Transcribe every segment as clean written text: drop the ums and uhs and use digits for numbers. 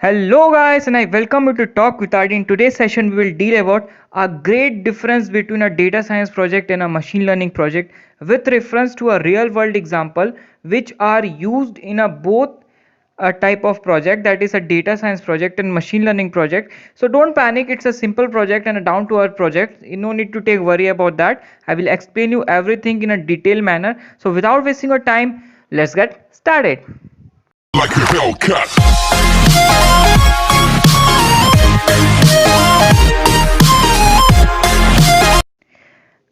Hello guys and I welcome you to Talk with Adi. In today's session we will deal about a great difference between a data science project and a machine learning project with reference to a real world example which are used in a both a type of project, that is a data science project and machine learning project. So don't panic, it's a simple project and a down to earth project. You no need to take worry about that. I will explain you everything in a detailed manner. So without wasting your time, let's get started. Like a Hellcat.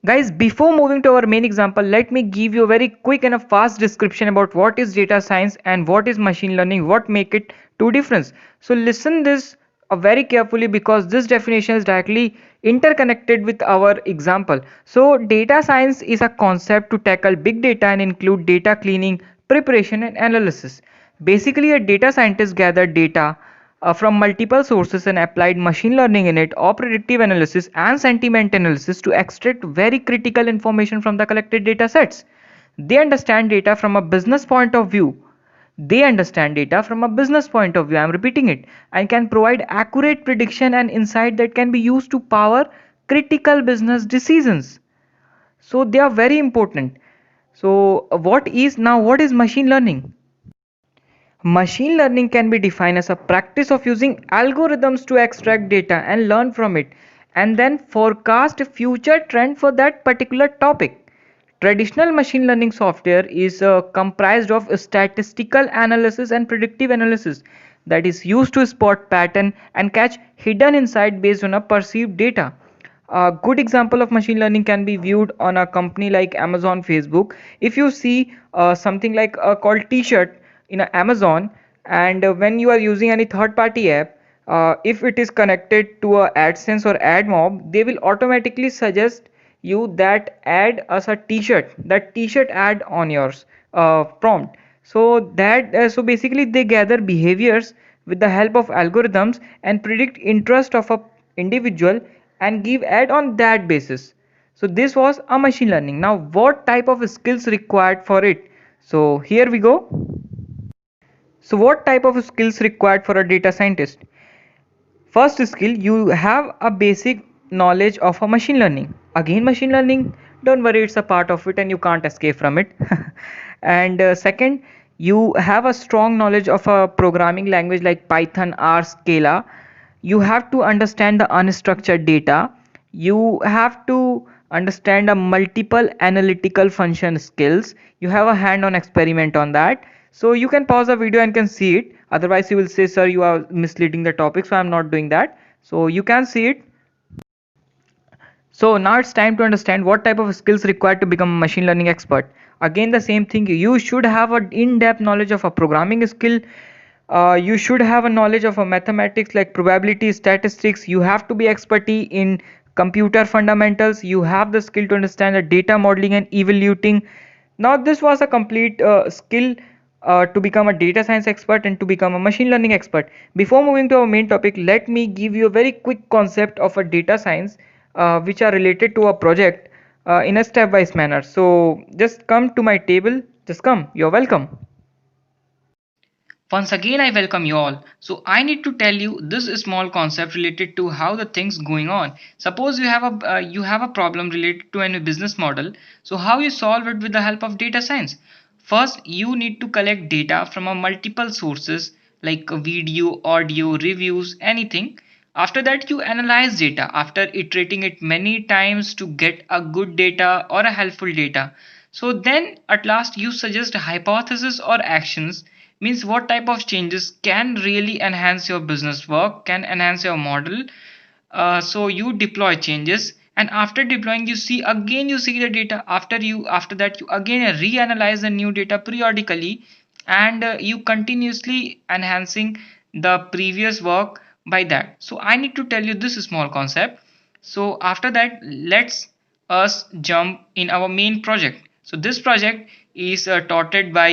Guys, before moving to our main example, let me give you a very quick and a fast description about what is data science and what is machine learning, what make it two difference. So listen this very carefully because this definition is directly interconnected with our example. So data science is a concept to tackle big data and include data cleaning, preparation and analysis. Basically, a data scientist gathered data from multiple sources and applied machine learning in it or predictive analysis and sentiment analysis to extract very critical information from the collected data sets. They understand data from a business point of view. They understand data from a business point of view. I'm repeating it, and can provide accurate prediction and insight that can be used to power critical business decisions. So they are very important. So what is machine learning? Machine learning can be defined as a practice of using algorithms to extract data and learn from it, and then forecast a future trend for that particular topic. Traditional machine learning software is comprised of statistical analysis and predictive analysis that is used to spot pattern and catch hidden insight based on a perceived data. A good example of machine learning can be viewed on a company like Amazon, Facebook. If you see something like called T-shirt in Amazon, and when you are using any third-party app, if it is connected to a AdSense or AdMob, they will automatically suggest you that ad as a T-shirt, that T-shirt ad on yours prompt. So basically they gather behaviors with the help of algorithms and predict interest of a individual and give ad on that basis. So this was a machine learning. Now what type of skills required for it? So here we go. So what type of skills required for a data scientist? First skill, you have a basic knowledge of a machine learning. Again, machine learning, don't worry, it's a part of it and you can't escape from it. And second, you have a strong knowledge of a programming language like Python or Scala. You have to understand the unstructured data. You have to understand a multiple analytical function skills. You have a hand-on experiment on that. So you can pause the video and can see it. Otherwise you will say, sir, you are misleading the topic, so I'm not doing that. So you can see it. So now it's time to understand what type of skills required to become a machine learning expert. Again, the same thing, you should have an in-depth knowledge of a programming skill. You should have a knowledge of a mathematics like probability, statistics. You have to be expertise in computer fundamentals. You have the skill to understand the data modeling and evaluating. Now this was a complete skill to become a data science expert and to become a machine learning expert. Before moving to our main topic, let me give you a very quick concept of a data science which are related to a project in a step-wise manner. So just come to my table. Just come. You're welcome. Once again, I welcome you all. So I need to tell you this small concept related to how the things going on. Suppose you have a problem related to any business model. So how you solve it with the help of data science? First, you need to collect data from a multiple sources like a video, audio, reviews, anything. After that, you analyze data after iterating it many times to get a good data or a helpful data. So then at last you suggest a hypothesis or actions, means what type of changes can really enhance your business work, can enhance your model. So you deploy changes, and after deploying you see the data. After that you again reanalyze the new data periodically, and you continuously enhancing the previous work by that. So I need to tell you this small concept. So after that, let's us jump in our main project. So this project is taught by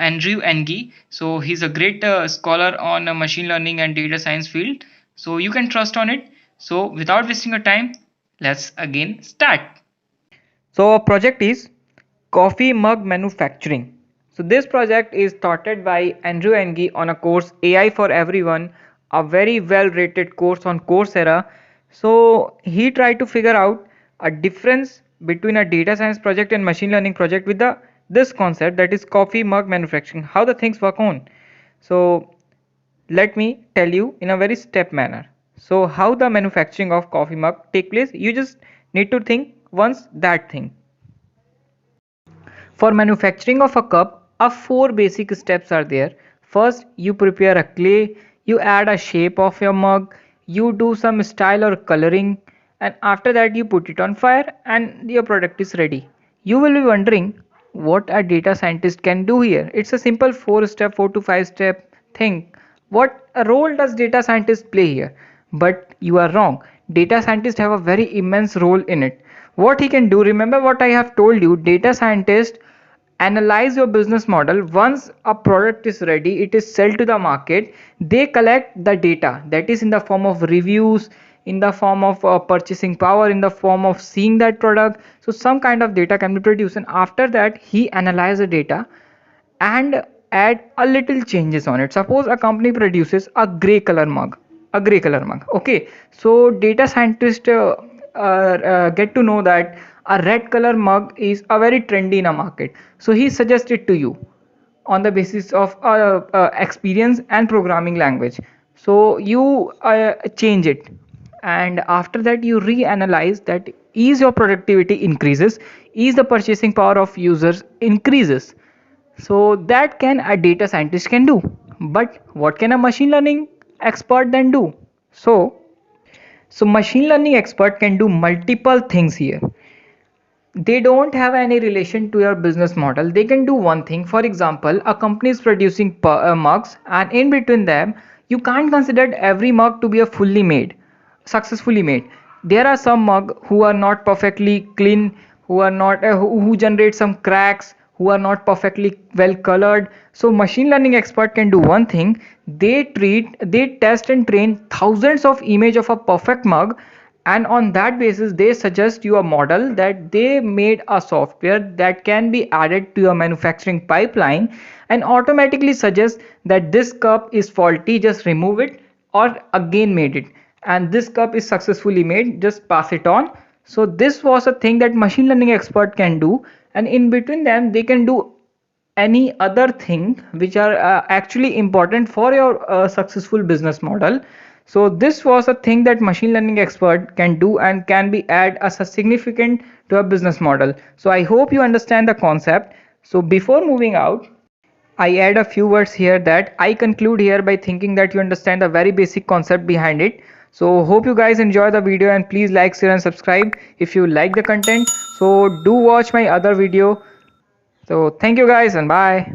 Andrew Ng. So he's a great scholar on machine learning and data science field. So you can trust on it. So without wasting your time, let's again start. So our project is coffee mug manufacturing. So this project is started by Andrew Ng on a course AI for Everyone a very well rated course on Coursera. So he tried to figure out a difference between a data science project and machine learning project with the this concept, that is coffee mug manufacturing, how the things work on. So let me tell you in a very step manner. So how the manufacturing of coffee mug take place, you just need to think once that thing. For manufacturing of a cup, four basic steps are there. First, you prepare a clay, you add a shape of your mug, you do some style or coloring, and after that you put it on fire and your product is ready. You will be wondering what a data scientist can do here. It's a simple 4 to 5 step thing. What a role does data scientist play here? But you are wrong. Data scientists have a very immense role in it. What he can do, remember what I have told you, data scientist analyze your business model. Once a product is ready, it is sold to the market, they collect the data, that is in the form of reviews, in the form of purchasing power, in the form of seeing that product. So some kind of data can be produced, and after that he analyze the data and add a little changes on it. Suppose a company produces a gray color mug, okay, so data scientists get to know that a red color mug is a very trendy in a market, so he suggests it to you on the basis of experience and programming language. So you change it, and after that you reanalyze that, is your productivity increases, is the purchasing power of users increases. So that can a data scientist can do. But what can a machine learning expert then do? So machine learning expert can do multiple things here. They don't have any relation to your business model. They can do one thing. For example, a company is producing mugs, and in between them you can't consider every mug to be a successfully made. There are some mug who are not perfectly clean, who are not who generate some cracks, who are not perfectly well colored. So machine learning expert can do one thing. They test and train thousands of image of a perfect mug, and on that basis they suggest you a model that they made a software that can be added to your manufacturing pipeline and automatically suggest that this cup is faulty, just remove it, or again made it, and this cup is successfully made, just pass it on. So this was a thing that machine learning expert can do, and in between them they can do any other thing which are actually important for your successful business model. So this was a thing that machine learning expert can do and can be add as a significant to a business model. So I hope you understand the concept. So before moving out, I add a few words here that I conclude here by thinking that you understand the very basic concept behind it. So hope you guys enjoy the video, and please like, share and subscribe if you like the content. So do watch my other video. So thank you guys and bye.